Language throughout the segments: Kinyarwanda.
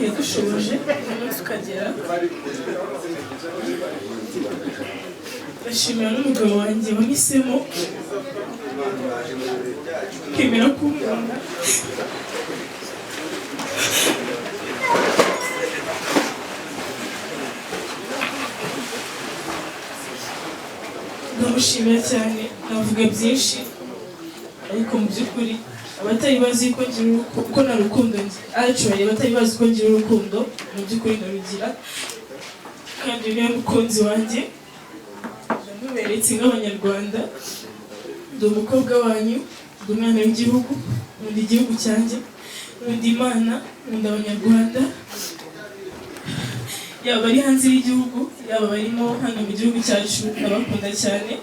yadushoboje tukagera. Ndashimira n'umugabo wanjye wahisemo kwemera kunkunda. Ndamushimira cyane, navuga byinshi ariko mu by'ukuri abatari bazi ko ngira uko na rukundo actually abatari bazi ko ngira urukundo mu by'ukuri ndarugira, kandi niwe mukunzi wanjye ndamuberetse nk'abanyarwanda. Ndi umukobwa wanyu, ndi umwana w'igihugu, nkunda igihugu cyanjye, nkunda Imana, nkunda abanyarwanda, yaba ari hanze y'igihugu yaba barimo hano mu gihugu cyacu, ndabakunda cyane.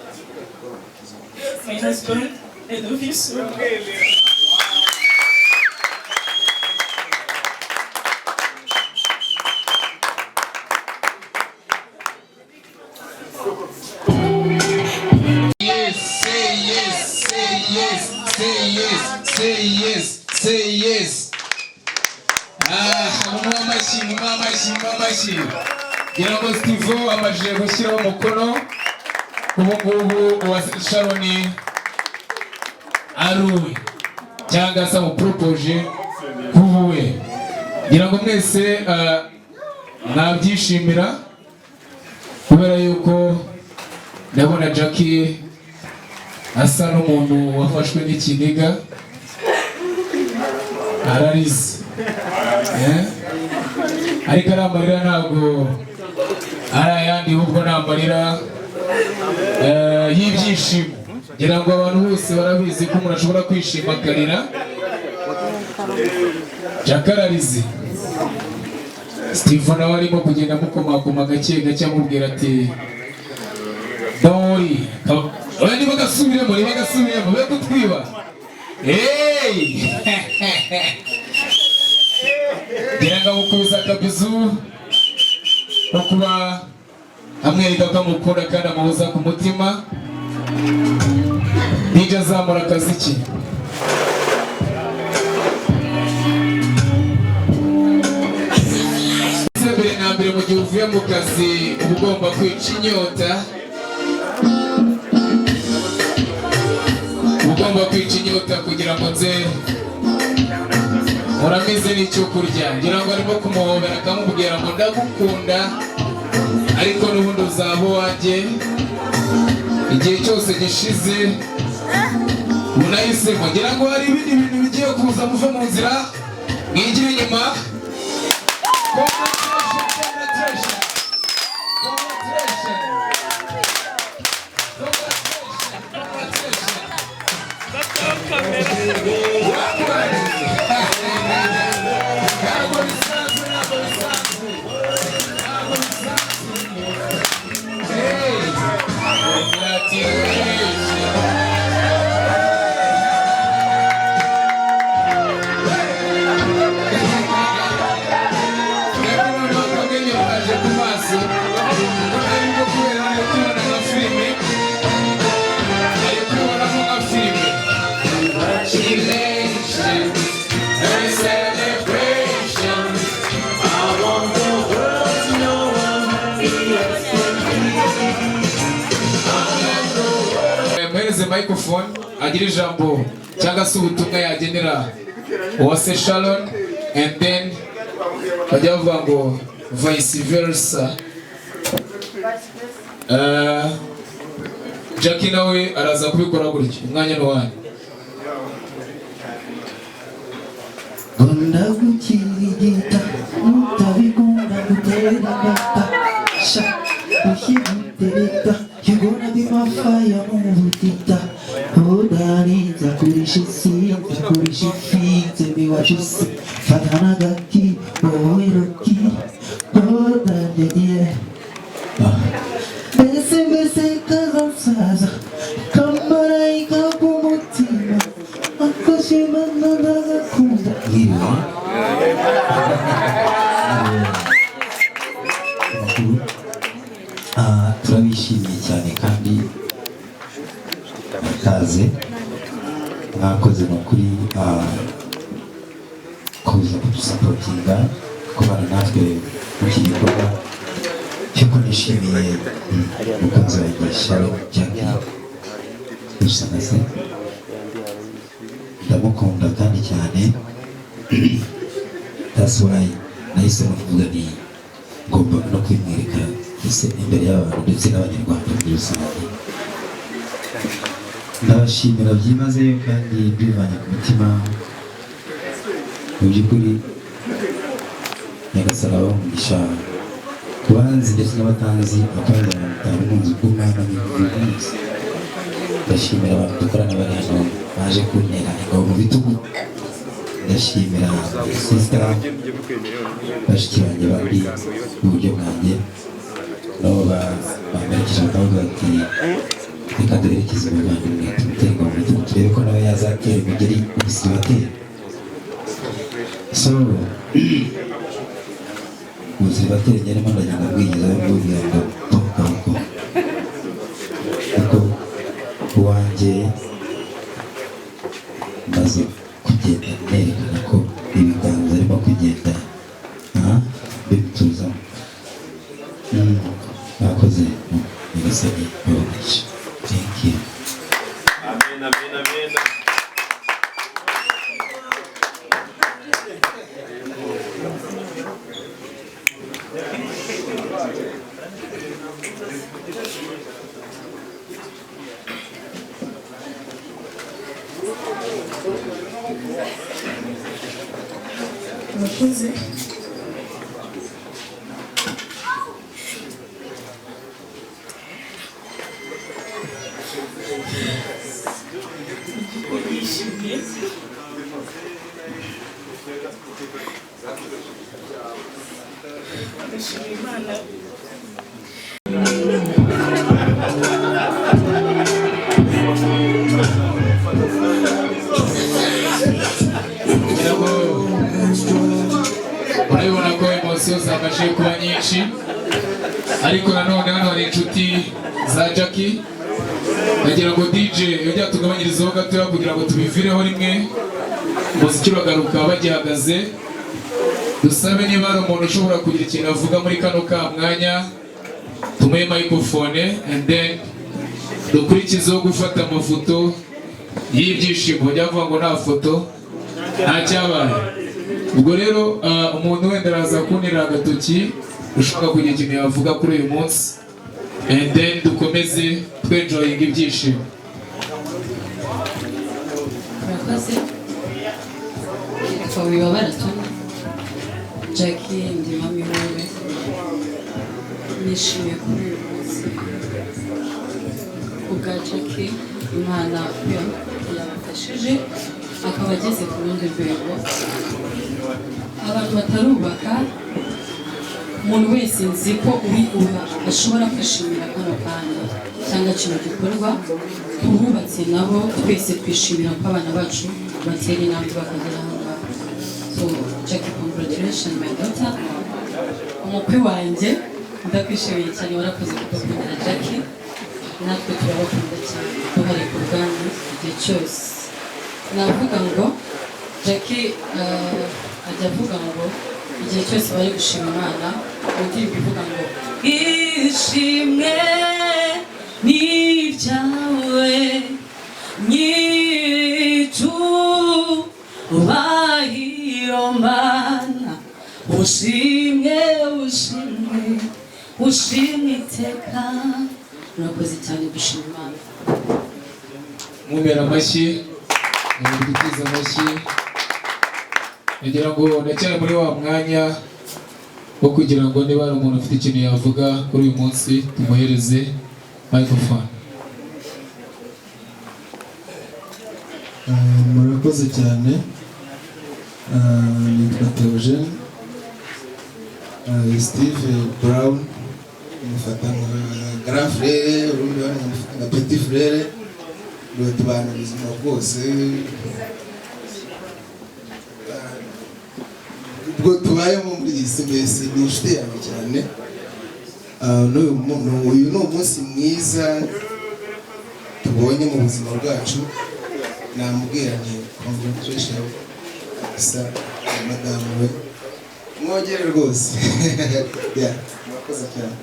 My husband, I love you so much. Say yes. Mamashi. Gira ngo Steve amajije gushyiraho umukono. Ubu ngubu wa Sharon aruwe cyangwa se mu propose kubuwe. Gira ngo mwese mwabyishimira kubera yuko ndabona Jackie asa n'umuntu wafashwe n'ikiniga. Ararize ariko amarira ntabwo ari ayandi, ahubwo ni amarira y'ibyishimo. Ngira ngo abantu bose barabizi ko umuntu ashobora kwishima akarira. Jackie ararize. Steve nawe arimo kugenda amukomakoma gake gake amubwira ati dori niba gasubiremo be kutwiba. Ngira ngo amukubiza akabizu no kuba amwereka ko amukunda kandi amuhoza ku mutima. Nijya azamura akaziki. Mbere na mbere mu gihe uvuye mu kazi uba ugomba kwica inyota. Ugomba kwica inyota kugira ngo nze muramize n'icyo kurya. Ngira ngo arimo kumuhobera akamubwira ngo ndagukunda ariko n'ubundi uzaba wanjye igihe cyose gishize unahisemo. Ngira ngo hari ibindi bintu bigiye kuza muve mu nzira mwigire inyuma. Microphone agira ijambo cyangwa se ubutumwa yagenera uwase Sharon, and then bajya bavuga ngo vice versa. Jackie nawe araza kubikora gutyo. Umwanya ni wanyu. Gunda gukirigita mutabigunda guteragata sha ushimitereka you're gonna be my fire mubutita odarinza kurisha finze biwajusi fatana gaki wowe roki odandediye bese kazansaza kamaraika kumutima akoshimana ndagakunda. Turabishimiye cyane kandi mwakoze no kuri kuza gusapotinga kubana natwe mu iki gikorwa cy'uko nishimiye umukunzi wanjye JACKY usanga se ndamukunda kandi cyane. That's why nahisemo kuvuga ni ngomba no kwimwereka ese imbere y'abantu ndetse n'abanyarwanda muri rusange. Ndabashimira byimazeyo kandi mbivanye ku mutima. Mu by'ukuri nyagasara umugisha ku bahanzi ndetse n'abatanzi abakorera abantu munsi bw'umwana w'umunsi. Ndashimira abantu dukorana bari hano baje kuntera ingabo mu bitugu. Ndashimira sister bashiki banjye bari mu buryo bwanjye nabo bamerekeje bakavuga ati reka duherekeze umuvandimwe tumutera ingabo mu bitugu turebe ko nawe yazatera imigeri ubusiribateri. So ubusiribateri nyarimo ndagenda bwigezaho mbubwira ngo tokabuko kuko uwanjye maze kugenda nerekana ko ibiganza arimo kugenda bibituzamo. Bakoze nyagasani babagisha. Thank you. Amen, amen, amen. murakoze. Ndashimira Imana urabibona ko emosiyo zafashe kuba nyinshi, ariko nanone hano hari inshuti za JACKY. Ndagira ngo DJ yongera tugabanyirizeho gatoya kugira ngo tubivireho rimwe, umuziki uragaruka bagihagaze. Dusabe niba hari umuntu ushobora kugira ikintu avuga muri kano ka mwanya, tumuhe microphone and then dukurikizeho gufata amafoto y'ibyishimo. Byavuga ngo nta foto nta cyabaye. Ubwo rero umuntu wenda araza kunira agatoki ushaka kugira ikintu yavuga kuri uyu munsi, and then dukomeze twenjoying ibyishimo. Murakoze. Twabiba baratona JACKY ndi mami wowe. Nishimiye kuri uyu munsi ubwa JACKY. Imana yamufashije akaba ageze ku rundi rwego. Abantu batarubaka, umuntu wese nzi ko ashobora kwishimira kano kanya cyangwa kino gikorwa. Tububatse nabo twese twishimira ko abana bacu batera intambwe bakagera aho ngaho. So JACKY, congratulations my daughter. Umukwe wanjye ndakwishimiye cyane, warakoze kudukundira JACKY. Natwe turabakunda cyane, duhari ku bwanyu igihe cyose. Navuga ngo JACKY ajya avuga ngo igihe cyose bari gushima Imana, indirimbo ivuga ngo ishimwe ni ibyawe nyir'icyubahiro Mana, ushimwe ushimwe ushimwe iteka. Murakoze cyane gushima Imana. Mubera amashyi, mubitiza amashyi. Ngira ngo ndacyari muri wa mwanya wo kugira ngo niba hari umuntu ufite ikintu yavuga kuri uyu munsi tumuhereze microphone. Murakoze cyane. Nitwa Theogene Steve Brown, mufata nka grand frère, urundi nka petit frère. Tubana ubuzima bwose, ubwo tubayemo muri iyi si mbese ni inshuti yanjye cyane. Uyu ni umunsi mwiza tubonye mu buzima bwacu. Namubwira nti congratulations, madamu we mwogere rwose murakoze cyane.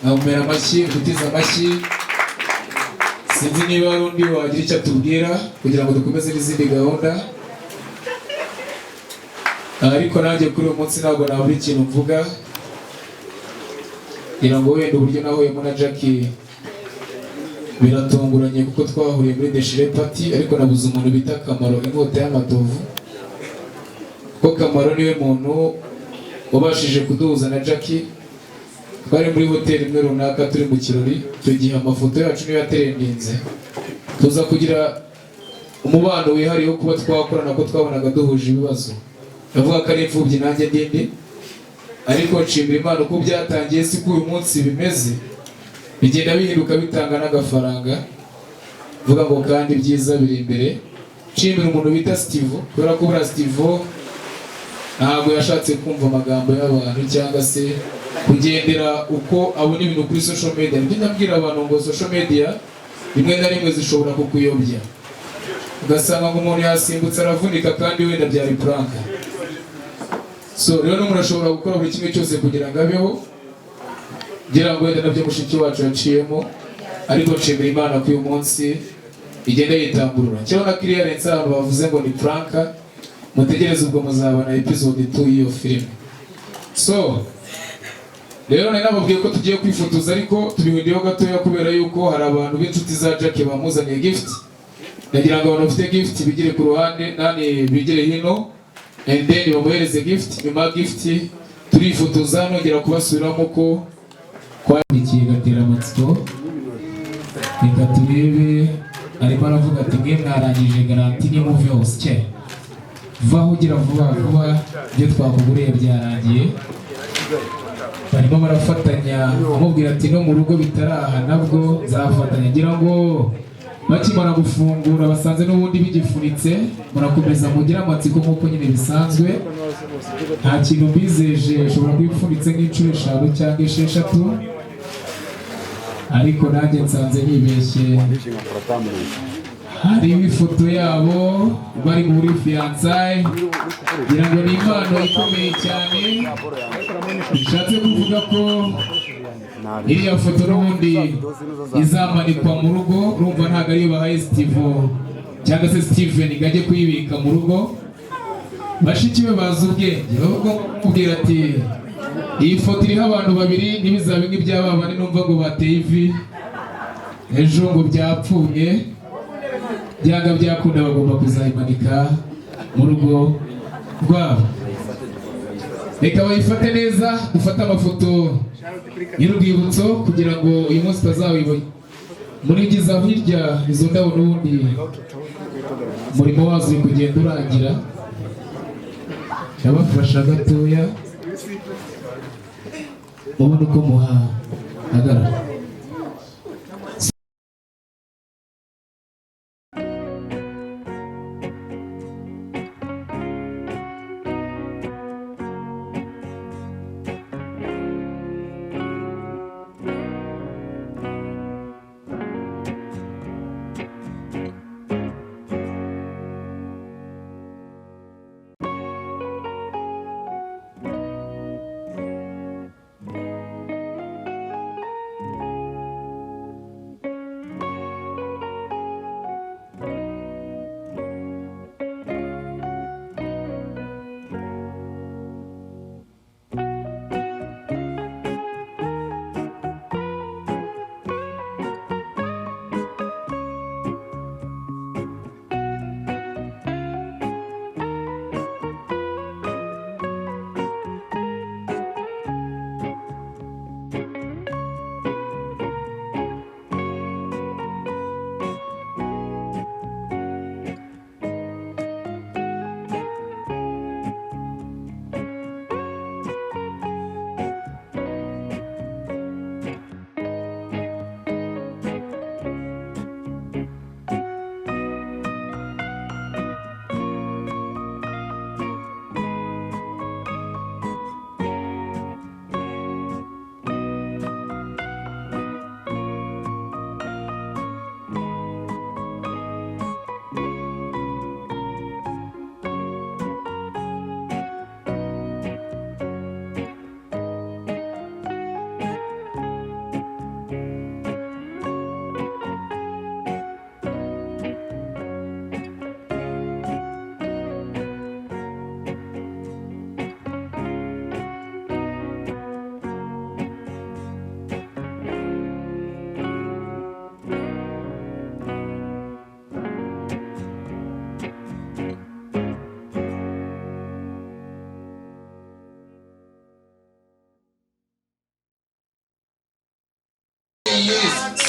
mwamubera amashyi gutiza amashyi. Sinzi niba hari undi wagira icyo atubwira kugira ngo dukomeze n'izindi gahunda, ariko nanjye kuri uyu munsi ntabwo nabura ikintu mvuga, kugira ngo wenda uburyo nahuyemo na Jacky biratunguranye kuko twahuriye muri deshire party, ariko nabuze umuntu bita Kamaro inkota y'amatovu, kuko Kamaro niwe muntu wabashije kuduhuza na Jacky. Twari muri hoteli imwe runaka turi mu kirori, icyo gihe amafoto yacu niyo yaterendinze, tuza kugira umubano wihariye wo kuba twakorana ko twabonaga duhuje ibibazo. Ndavuga ko ari imfubyi nanjye ndindi, ariko nshimira Imana uko byatangiye si ko uyu munsi bimeze, bigenda bihinduka bitanga n'agafaranga. Vuga ngo kandi byiza biri imbere. Nshimira umuntu bita Steve, kubera ko buriya Steve ntabwo yashatse kumva amagambo y'abantu cyangwa se kugendera uko abona ibintu kuri social media. Nibyo ndabwira abantu ngo social media rimwe na rimwe zishobora kukuyobya, ugasanga ngo umuntu yasimbutse aravunika kandi wenda byari prank. So rero n'umuntu ashobora gukora buri kimwe cyose kugira ngo abeho, ngira ngo wenda nabyo mushiki wacu yaciyemo, ariko nshimira Imana ko uyu munsi igenda yitamburura. Cyangwa na clearance abantu bavuze ngo ni prank, mutegereze ubwo muzabona episode 2 y'iyo filime. So rero nari nababwiye ko tugiye kwifotoza, ariko tubihinduyeho gatoya kubera yuko hari abantu b'inshuti za Jacky bamuzaniye gift. Nagira ngo abantu bafite gift bigire ku ruhande, nani bigire hino, and then bamuhereze gift. Nyuma gift turifotoza, nongera kubasubiramo ko kwandikiye gatera amatsiko. Reka turebe, arimo aravuga ati mwe mwarangije garanti ni move hose cye vaho ugira vuba vuba, ibyo twakuguriye byarangiye. Barimo barafatanya amubwira ati no mu rugo bitaraha nabwo zafatanya. Ngira ngo bakimara gufungura basanze n'ubundi bigifunitse, murakomeza mugira amatsiko nk'uko nyine bisanzwe. Nta kintu mbizeje, ushobora kubipfunitse nk'inshuro 5 cyangwa 6, ariko nanjye nsanze nibeshye. Hari ifoto yabo bari muri fiançailles, ngira ngo ni impano ikomeye cyane. Bishatse kuvuga ko iriya foto n'ubundi izamanikwa mu rugo. Urumva ntabwo ariyo bahaye Steve cyangwa se Steven ngo ajye kuyibika mu rugo. Bashiki be bazi ubwenge, ahubwo mubwira ati iyi foto iriho abantu babiri, ntibizabe nk'iby'ababane numva ngo bateye ivi ejo ngo byapfuye, byanga byakunda bagomba kuzayimanika mu rugo rwabo. Reka bayifate neza, gufata amafoto y'urwibutso kugira ngo uyu munsi utazawibona. Murigizaho hirya izo ndabo n'ubundi umurimo wazo uri kugenda urangira. Yabafasha gatoya mubona uko muhagarara.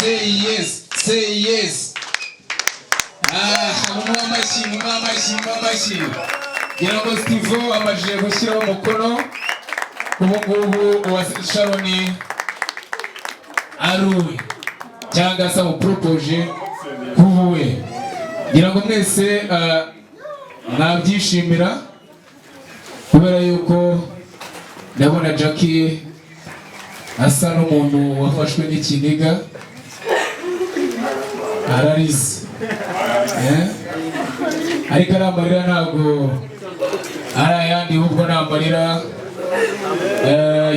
Say yes, say yes. Mamashi. Yarago Steve amajije gushyiraho umukono. Ubu ngubu wa Sharon aruwe. Cyangwa se umupropoje kubuwe. Ngira ngo mwese mwabyishimira kubera yuko ndabona Jackie asa n'umuntu wafashwe n'ikiniga ararize ariko amarira ntabwo ari ayandi ahubwo ni amarira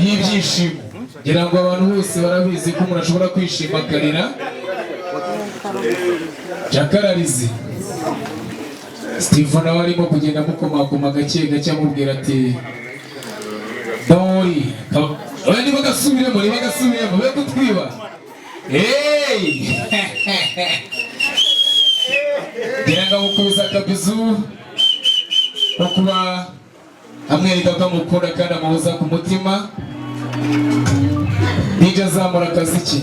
y'ibyishimo. Ngira ngo abantu bose barabizi ko umuntu ashobora kwishima akarira. Jackie ararize. Steve nawe arimo kugenda amukomakoma gake gake amubwira ati dori niba gasubiremo be kutwiba. Ngira ngo amukubiza akabizu no kuba amwereka ko amukunda kandi amuhoza ku mutima. DJ azamura akaziki.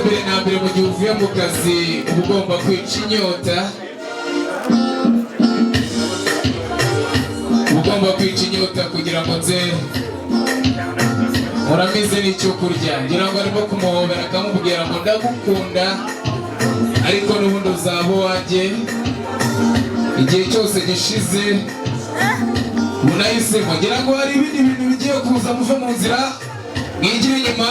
mbere na mbere mu gihe uvuye mu kazi uba ugomba kwica inyota. Ugomba kwica inyota kugira ngo nze uramize n'icyo kurya. Ngira ngo arimo kumuhobera akamubwira ngo ndagukunda ariko n'ubundi uzaba wanjye igihe cyose gishize munahisemo. Ngira ngo hari ibindi bintu bigiye kuza muve mu nzira mwigire inyuma.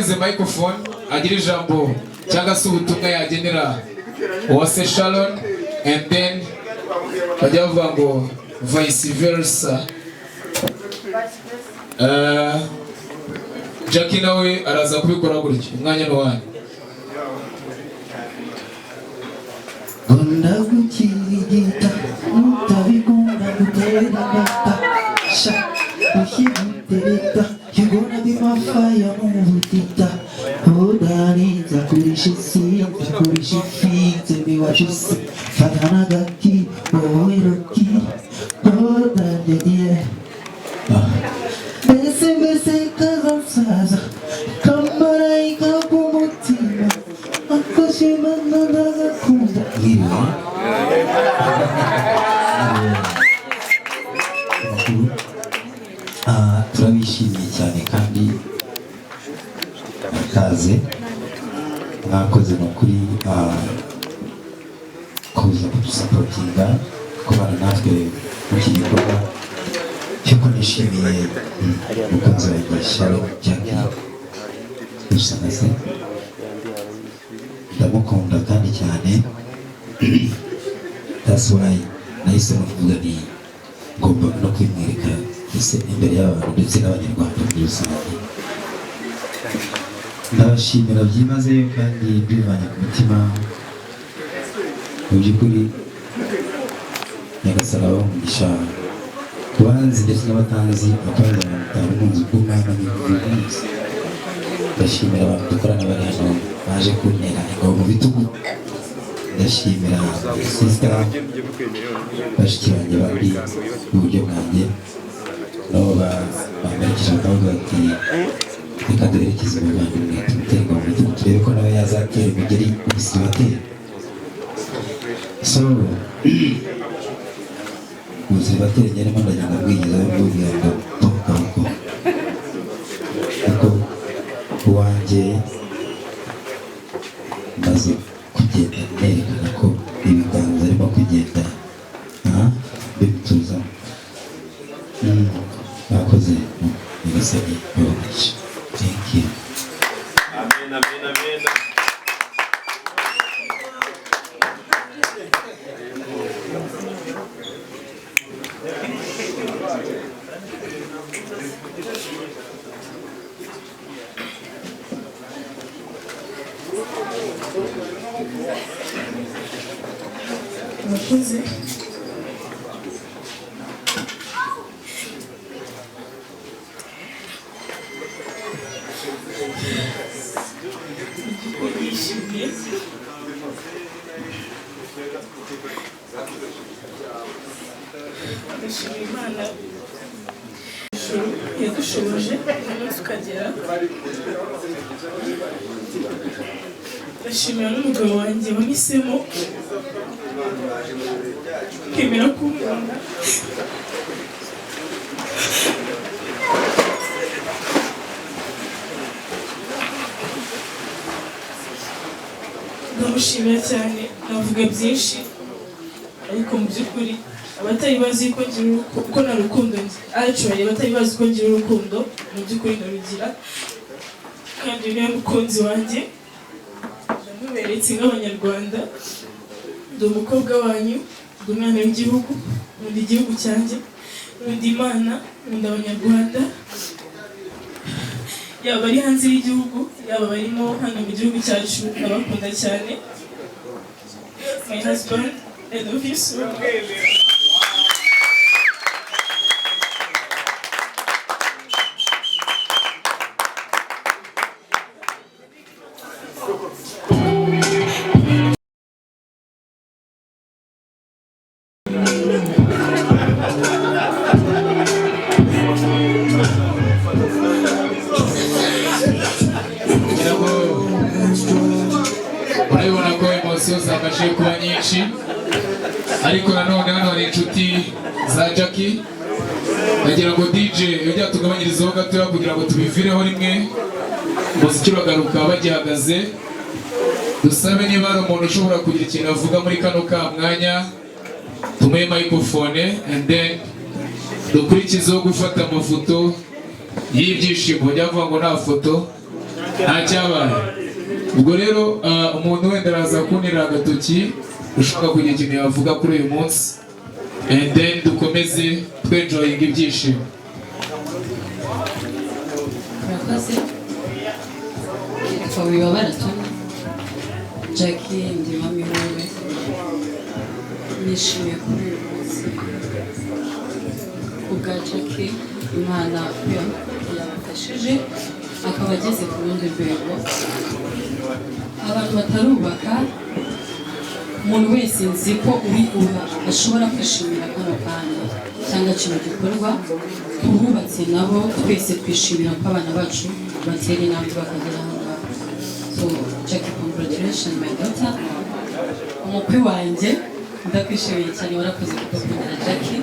tumuhereze microphone agira ijambo cyangwa se ubutumwa yagenera Uwase Sharon, and then bajya bavuga ngo vice versa. Jackie nawe araza kubikora gutyo, umwanya ni wanyu. Gonda gukirigita mutabigunda guteragata sha ushimitereta you're gonna be my fire mubutita odarinza kurishisi kurishifite biwachisi fatana gaki wowe roki odandedie bese kazansaza kamaraika kumutima akoshimana ndagakunda turabishimiye cyane kandi kaze mwakoze no kuri kuza kudusapotinga kubana natwe mu iki gikorwa cy'uko nishimiye umukunzi wanjye Sharon Jackie dusanase ndamukunda kandi cyane. That's why nahisemo kuvuga ni ngomba no kwimwereka ese imbere y'abantu ndetse n'abanyarwanda muri rusange. Ndabashimira byimazeyo kandi mbivanye ku mutima. Mu by'ukuri nyagasara umugisha ku bahanzi ndetse n'abatanzi bakorera mu munsi bw'umwana w'umunsi. Ndashimira abantu dukorana bari hano baje kuntera ingabo mu bitugu. Ndashimira sister bashiki banjye bari mu buryo bwanjye nabo bamerekeje bakavuga bati reka duherekeze umuvandimwe tumutera ingabo mu bitugu turebe ko nawe yazatera imigeri ubisibatera. So ubisibatera nyarimo ndagenda bwigezaho mbubwira ngo toka kuko wanjye maze kugenda nerekana ko ibiganza arimo kugenda bituza. Bakoze nyagasani babamugisha. Thank you. Amen, amen, amen. Murakoze. Nishimiye ndashimira Imana yadushoboje umunsi ukagera. Ndashimira n'umugabo wanjye wahisemo kwemera kunkunda. Ndamushimira cyane, navuga byinshi ariko mu by'ukuri abatari bazi ko nta rukundo actually abatari bazi ko ngira urukundo mu by'ukuri ndarugira, kandi niwe mukunzi wanjye ndamuberetse nk'abanyarwanda. Ndi umukobwa wanyu, ndi umwana w'igihugu, nkunda igihugu cyanjye, nkunda Imana, nkunda abanyarwanda, yaba ari hanze y'igihugu yaba barimo hano mu gihugu cyacu ndabakunda cyane. My husband, I love you so much. Urabibona ko emosiyo zafashe kuba nyinshi, ariko nanone hano hari inshuti za Jackie. Nagira ngo DJ yongera tugabanyirizeho gatoya kugira ngo tubivireho rimwe, umuziki uragaruka bagihagaze. Dusabe niba hari umuntu ushobora kugira ikintu avuga muri kano ka mwanya, tumuhe microphone and then dukurikizeho gufata amafoto y'ibyishimo. Bajya bavuga ngo nta foto nta cyabaye. Ubwo rero umuntu wenda araza kunira agatoki ushaka kugira ikintu yavuga kuri uyu munsi, and then dukomeze twenjoyinga ibyishimo. murakoze. Yitwa Wibabara Tony, Jackie ndi mami wowe. Nishimiye kuri uyu munsi ubwa Jackie, Imana yamufashije akaba ageze ku rundi rwego. Abantu batarubaka, umuntu wese nzi ko ashobora kwishimira kano kanya cyangwa kino gikorwa. Tububatse nabo twese twishimira ko abana bacu batera intambwe bakagera aho ngaho. So Jackie, congratulations my daughter. Umukwe wanjye ndakwishimiye cyane, warakoze kudukundira Jackie.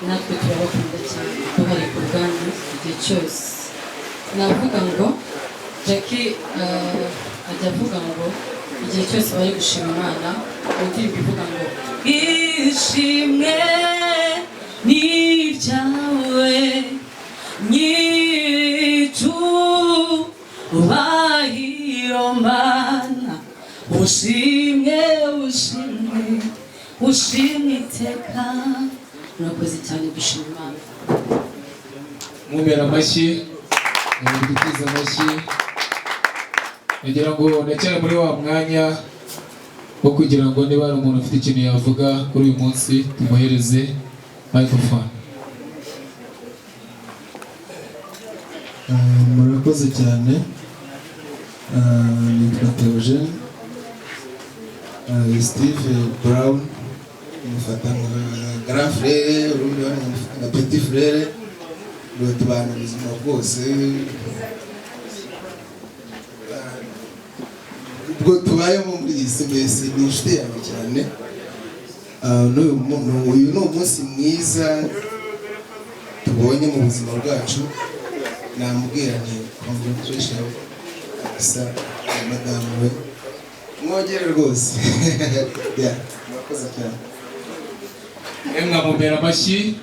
Natwe turabakunda cyane, duhari ku bwanyu igihe cyose. Navuga ngo Jackie ajya avuga ngo igihe cyose bari gushima Imana, indirimbo ivuga ngo ishimwe ni ibyawe nyir'icyubahiro Mana, ushimwe ushimwe ushimwe iteka. Murakoze cyane, dushima Imana. Mumera amashyi, mudutiza amashyi. Ngira ngo ndacyari muri wa mwanya wo kugira ngo niba hari umuntu ufite ikintu yavuga kuri uyu munsi tumuhereze microphone. Murakoze cyane. Nitwa Theogene Steve Brown, mufata nka grand frère, urundi nka petit frère, tubana ubuzima bwose. Ubwo tubayemo muri iyi si mbese ni inshuti yanjye cyane. Uyu ni umunsi mwiza tubonye mu buzima bwacu. Namubwira nti congratulations gusa madamu we, mwogere rwose. Murakoze cyane. Mwamubera amashyi,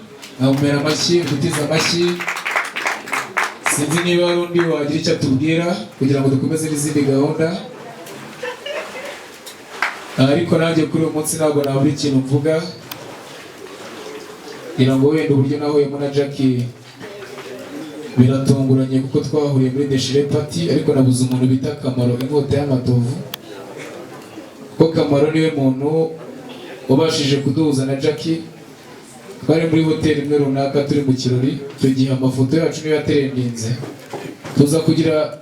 mutiza amashyi. Sinzi niba hari undi wagira icyo atubwira kugira ngo dukomeze n'izindi gahunda, ariko nanjye kuri uyu munsi ntabwo nabura ikintu mvuga. Ngira ngo wenda uburyo nahuyemo na Jackie biratunguranye kuko twahuriye muri deshire party, ariko nabuze umuntu bita Kamaro inkota y'amatovu, kuko Kamaro niwe muntu wabashije kuduhuza na Jackie. Twari muri hoteli imwe runaka turi mu kirori, icyo gihe amafoto yacu niyo yaterendinze, tuza kugira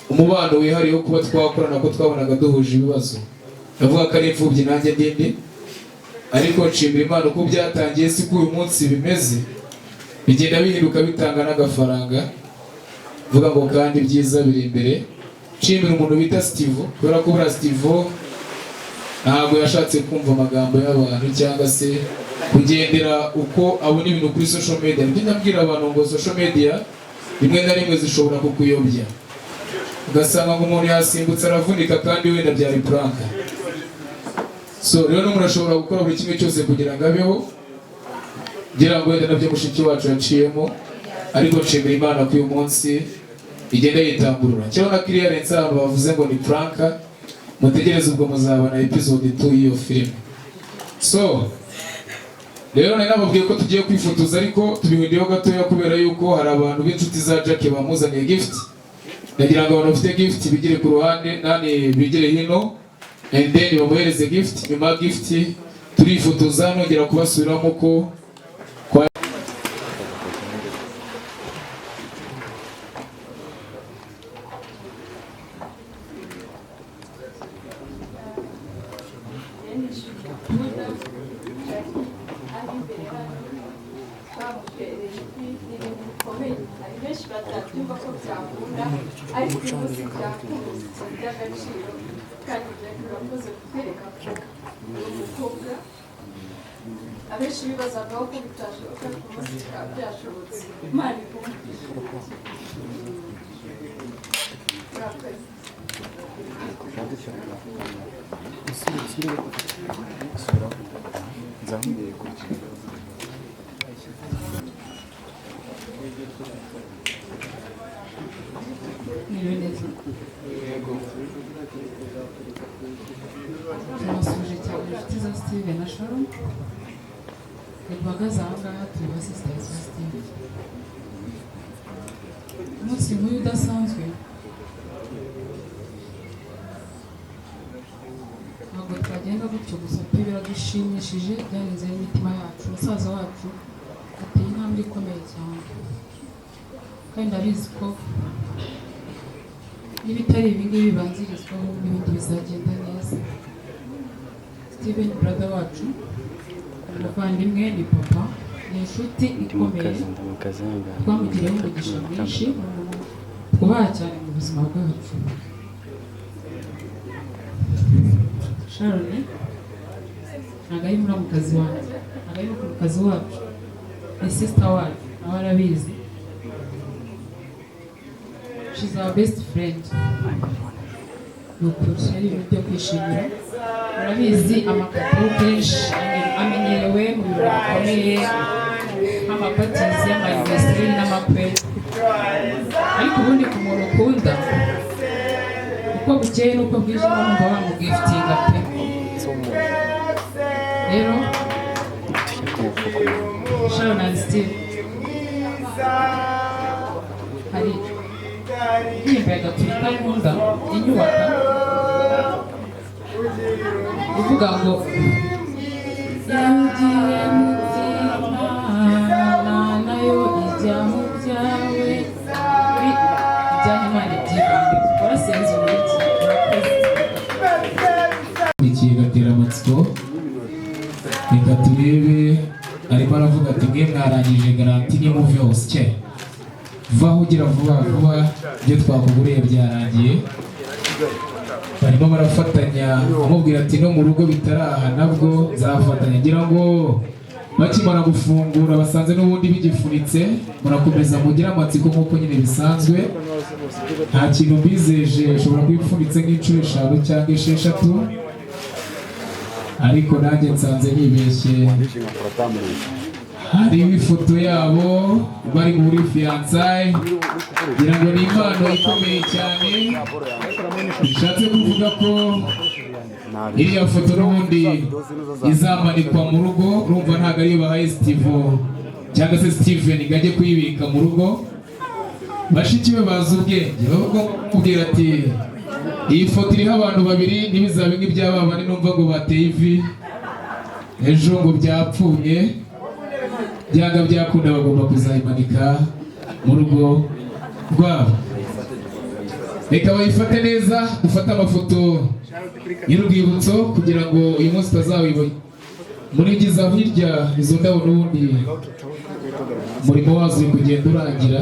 umubano wihariye wo kuba twakorana ko twabonaga duhuje ibibazo. Ndavuga ko ari imfubyi nanjye ndindi, ariko nshimira Imana uko byatangiye si ko uyu munsi bimeze, bigenda bihinduka bitanga n'agafaranga. Vuga ngo kandi byiza biri imbere. Nshimira umuntu bita Steve, kubera ko buriya Steve ntabwo yashatse kumva amagambo y'abantu cyangwa se kugendera uko abona ibintu kuri social media. Ndi ndabwira abantu ngo social media rimwe na rimwe zishobora kukuyobya, ugasanga ngo umuntu yasimbutse aravunika kandi wenda byari prank. So rero n'umuntu ashobora gukora buri kimwe cyose kugira ngo abeho, ngira ngo wenda nabyo mushiki wacu yaciyemo, ariko nshimira Imana ko uyu munsi igenda yitamburura. Cyangwa na clearance abantu bavuze ngo ni prank, mutegereze ubwo muzabona episode 2 y'iyo film. So rero nari nababwiye ko tugiye kwifotoza, ariko tubihinduyeho gatoya kubera yuko hari abantu b'inshuti za Jackie bamuzaniye gift. Ndagira ngo abantu bafite gift bigire ku ruhande, nani bigire hino, and then bamuhereze gift. Nyuma gift turifotoza nongera kubasubiramo ko abenshi bibazagaho ko bitashoboka ku munsi bikaba byashobotse. Imana ikumvise. mwiriwe neza turabasuje cyane inshuti za Steve na Sharon bahagaze aha ngaha turi ba sisters ba Steve umunsi nk'uyu udasanzwe ntabwo twagenda gutyo gusa pe biradushimishije byarenze n'imitima yacu umusaza wacu ateye intambwe ikomeye cyane kandi ndabizi ko n'ibitari ibi ngibi bibanzirizwaho n'ibindi bizagenda neza Steven brother wacu umuvandimwe ni papa ni inshuti ikomeye twamugiriyeho umugisha mwinshi twubaha cyane mu buzima bwacu Sharon ntabwo ari muramukazi wanjye ntabwo ari muramukazi wacu ni sister wacu nawe arabizi she's our best friend ni ukuri ari ibintu byo kwishimira urabizi amakuru kenshi amenyerewe mu birori bikomeye nk'amapatizi y'amayuniverisite n'amakwe ariko ubundi ku muntu ukunda uko bukeye n'uko bwije n'umva wamugiftinga pe rero Sharon and Steve hari indirimbo ya gaturika nkunda inyubaka uvuga ngo yagiye mu by'Imana nayo ijya mu byawe ibyanyu Imana ibyivange warasenze umuriki ikiye gatera amatsiko reka turebe arimo aravuga ati mwe mwarangije garanti n'imuve hose cye vaho ugira vuba vuba ibyo twakuguriye byarangiye barimo barafatanya amubwira ati no mu rugo bitaraha nabwo zafatanya ngira ngo bakimara gufungura basanze n'ubundi bigifunitse murakomeza mugira amatsiko nk'uko nyine bisanzwe nta kintu mbizeje ushobora kuba ipfunitse nk'inshuro 5 cyangwa 6 ariko nanjye nsanze nibeshye hariho ifoto yabo bari muri fiançailles ngira ngo ni impano ikomeye cyane bishatse kuvuga ko iriya foto n'ubundi izamanikwa mu rugo urumva ntabwo ariyo bahaye Steve cyangwa se Steven ngo ajye kuyibika mu rugo bashiki be bazi ubwenge ahubwo mubwira ati iyi foto iriho abantu babiri ntibizabe nk'iby'ababane numva ngo bateye ivi ejo ngo byapfuye byanga byakunda bagomba kuzayimanika mu rugo rwabo reka bayifate neza ufate amafoto y'urwibutso kugira ngo uyu munsi utazawibona murigizaho hirya izo ndabo n'ubundi umurimo wazo uri kugenda urangira